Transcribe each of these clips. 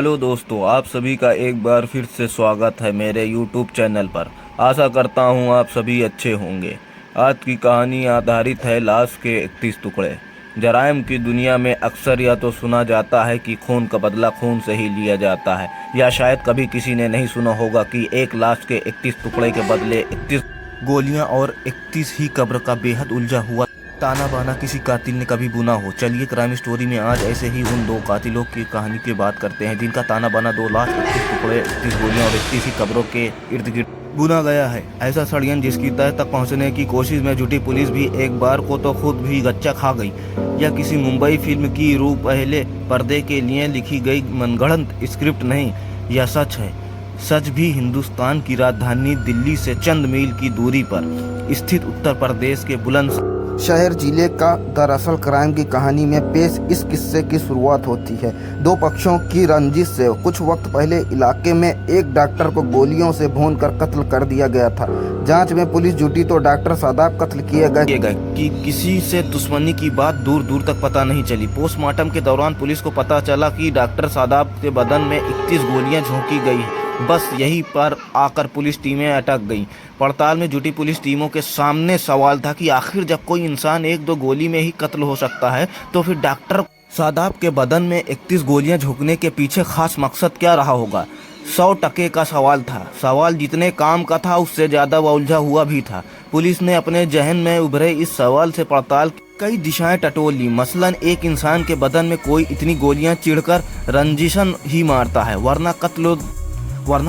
Hello दोस्तों, आप सभी का एक बार फिर से स्वागत है मेरे YouTube चैनल पर। आशा करता हूँ आप सभी अच्छे होंगे। आज की कहानी आधारित है लाश के 31 टुकड़े। जराइम की दुनिया में अक्सर या तो सुना जाता है कि खून का बदला खून से ही लिया जाता है, या शायद कभी किसी ने नहीं सुना होगा कि एक लाश के 31 टुकड़े के बदले 31 गोलियां और 31 ही कब्र का बेहद उलझा हुआ ताना बाना किसी कातिल ने कभी बुना हो। चलिए क्राइम स्टोरी में आज ऐसे ही उन दो कातिलों की कहानी की बात करते हैं जिनका ताना बाना 2 लाश 31 टुकड़े 31 गोलियां और 31 ही कब्रों के इर्द गिर्द बुना गया है। ऐसा षड्यंत्र जिसकी तह तक पहुंचने की कोशिश में जुटी पुलिस भी एक बार को तो खुद भी गच्चा खा गई। यह किसी मुंबई फिल्म की रूह पहले पर्दे के लिए लिखी गई मनगढ़ंत स्क्रिप्ट नहीं, यह सच है। सच भी हिंदुस्तान की राजधानी दिल्ली से चंद मील की दूरी पर स्थित उत्तर प्रदेश के बुलंद शहर जिले का दरअसल क्राइम की कहानी में पेश इस किस्से की शुरुआत होती है। दो पक्षों की रंजिश से कुछ वक्त पहले इलाके में एक डॉक्टर को गोलियों से भूनकर कत्ल कर दिया गया था। जांच में पुलिस जुटी तो डॉक्टर सादाब कत्ल किए गए कि किसी से दुश्मनी की बात दूर दूर तक पता नहीं चली। पोस्टमार्टम के दौरान पुलिस को पता चला कि डॉक्टर सादाब के बदन में 31 गोलियां झोंकी गई हैं। बस यहीं पर आकर पुलिस टीमें अटक गईं। पड़ताल में जुटी पुलिस टीमों के सामने सवाल था कि आखिर जब कोई इंसान 1-2 गोली में ही कत्ल हो सकता है तो फिर डॉक्टर सादाब के बदन में 31 गोलियां झोंकने के पीछे खास मकसद क्या रहा होगा। 100% का सवाल था। सवाल जितने काम का था उससे ज्यादा उलझा हुआ भी था। पुलिस ने अपने जहन में उभरे इस सवाल से पड़ताल कई दिशाएं टटोल ली। मसलन एक इंसान के बदन में कोई इतनी गोलियां चिढ़कर रंजिशन ही मारता है, वरना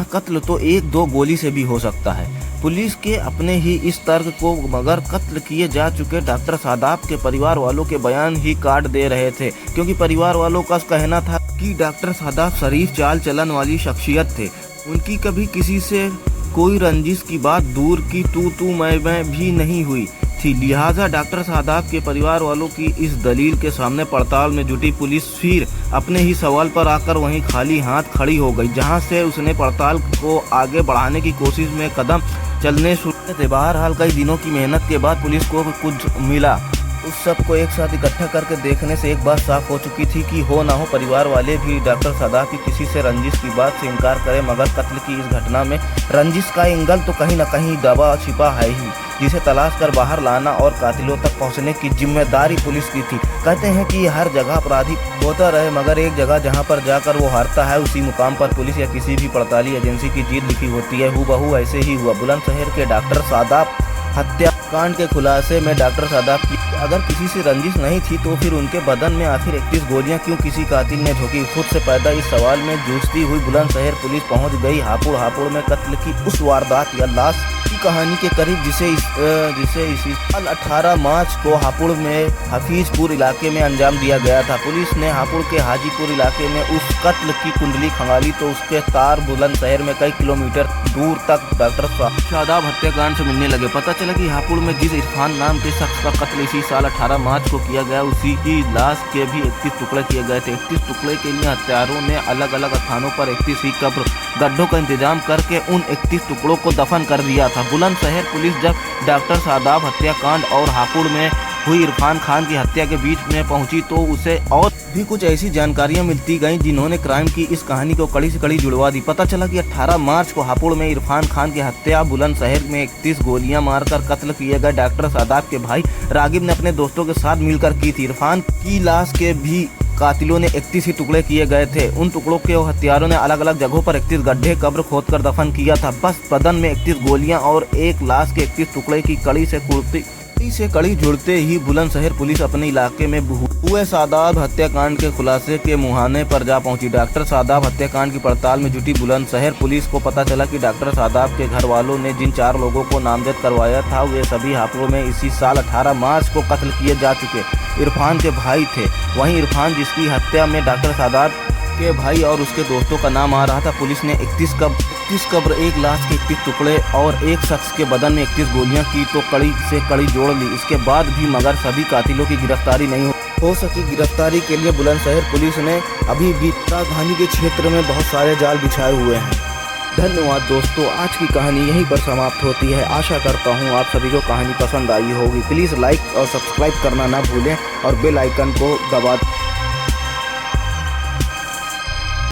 कत्ल तो 1-2 गोली से भी हो सकता है। पुलिस के अपने ही इस तर्क को मगर कत्ल किए जा चुके डॉक्टर सादाब के परिवार वालों के बयान ही काट दे रहे थे, क्योंकि परिवार वालों का कहना था कि डॉक्टर सादाब शरीफ चाल चलन वाली शख्सियत थे। उनकी कभी किसी से कोई रंजिश की बात दूर की तू मैं भी नहीं हुई थी। लिहाजा डॉक्टर सादाब के परिवार वालों की इस दलील के सामने पड़ताल में जुटी पुलिस फिर अपने ही सवाल पर आकर वहीं खाली हाथ खड़ी हो गई, जहां से उसने पड़ताल को आगे बढ़ाने की कोशिश में कदम चलने शुरू थे। बहरहाल कई दिनों की मेहनत के बाद पुलिस को कुछ मिला। उस सब को एक साथ इकट्ठा करके देखने से एक बात साफ हो चुकी थी कि हो ना हो परिवार वाले भी डॉक्टर सादाब की किसी से रंजिश की बात से इनकार करें, मगर कत्ल की इस घटना में रंजिश का एंगल तो कहीं न कहीं दबा छिपा है ही, जिसे तलाश कर बाहर लाना और कातिलों तक पहुंचने की जिम्मेदारी पुलिस की थी। कहते हैं कि हर जगह अपराधी होता रहे, मगर एक जगह जहां पर जाकर वो हारता है उसी मुकाम पर पुलिस या किसी भी पड़ताली एजेंसी की जीत लिखी होती है। हूबहू ऐसे ही हुआ। बुलंदशहर के डॉक्टर सादाब हत्याकांड के खुलासे में डॉक्टर सादाब की अगर किसी से रंजिश नहीं थी तो फिर उनके बदन में आखिर 31 गोलियां क्यों किसी कातिल ने झोंकी। खुद से पैदा इस सवाल में जूझती हुई बुलंदशहर पुलिस पहुंच गई हापुड़ में कत्ल की उस वारदात या लाश की कहानी के करीब, जिसे इसी साल 18 मार्च को हापुड़ में हफीजपुर इलाके में अंजाम दिया गया था। पुलिस ने हापुड़ के हाजीपुर इलाके में उस कत्ल की कुंडली खंगाली तो उसके तार बुलंदशहर में कई किलोमीटर दूर तक डॉक्टर सादाब हत्याकांड से मिलने लगे। पता चला कि हापुड़ में जिस इरफान नाम के शख्स का कत्ल इसी साल 18 मार्च को किया गया, उसी की लाश के भी 31 टुकड़े किए गए थे। 31 टुकड़े के लिए हत्यारों ने अलग अलग स्थानों पर 31 ही कब्र गड्ढों का इंतजाम करके उन 31 टुकड़ों को दफन कर दिया था। बुलंदशहर पुलिस जब डॉक्टर सादाब हत्याकांड और हापुड़ में हुई इरफान खान की हत्या के बीच में पहुंची तो उसे और भी कुछ ऐसी जानकारियां मिलती गईं जिन्होंने क्राइम की इस कहानी को कड़ी से कड़ी जुड़वा दी। पता चला कि 18 मार्च को हापुड़ में इरफान खान की हत्या, बुलंदशहर में 31 गोलियां मारकर कत्ल किए गए डॉक्टर सादाब के भाई रागिब ने अपने दोस्तों के साथ मिलकर की थी। इरफान की लाश के भी कातिलों ने 31 ही टुकड़े किए गए थे। उन टुकड़ों के हत्यारों ने अलग अलग जगहों पर 31 गड्ढे कब्र खोदकर दफन किया था। बस बदन में 31 गोलियां और एक लाश के 31 टुकड़े की कड़ी जुड़ते ही बुलंदशहर पुलिस अपने इलाके में हुए सादाब हत्याकांड के खुलासे के मुहाने पर जा पहुंची। डॉक्टर सादाब हत्याकांड की पड़ताल में जुटी बुलंदशहर पुलिस को पता चला कि डॉक्टर सादाब के घर वालों ने जिन 4 लोगों को नामजद करवाया था वे सभी हापुड़ में इसी साल 18 मार्च को कत्ल किए जा चुके इरफान के भाई थे। वहीं इरफान जिसकी हत्या में डॉक्टर सादाब के भाई और उसके दोस्तों का नाम आ रहा था, पुलिस ने 31 कब्र, एक लाश के 31 टुकड़े और एक शख्स के बदन में 31 गोलियां की तो कड़ी से कड़ी जोड़ ली। इसके बाद भी मगर सभी कातिलों की गिरफ्तारी नहीं हो सकी। गिरफ्तारी के लिए बुलंदशहर पुलिस ने अभी भी राजधानी के क्षेत्र में बहुत सारे जाल बिछाए हुए हैं। धन्यवाद दोस्तों, आज की कहानी यहीं पर समाप्त होती है। आशा करता हूँ आप सभी को कहानी पसंद आई होगी। प्लीज़ लाइक और सब्सक्राइब करना ना भूलें और बेल आइकन को दबा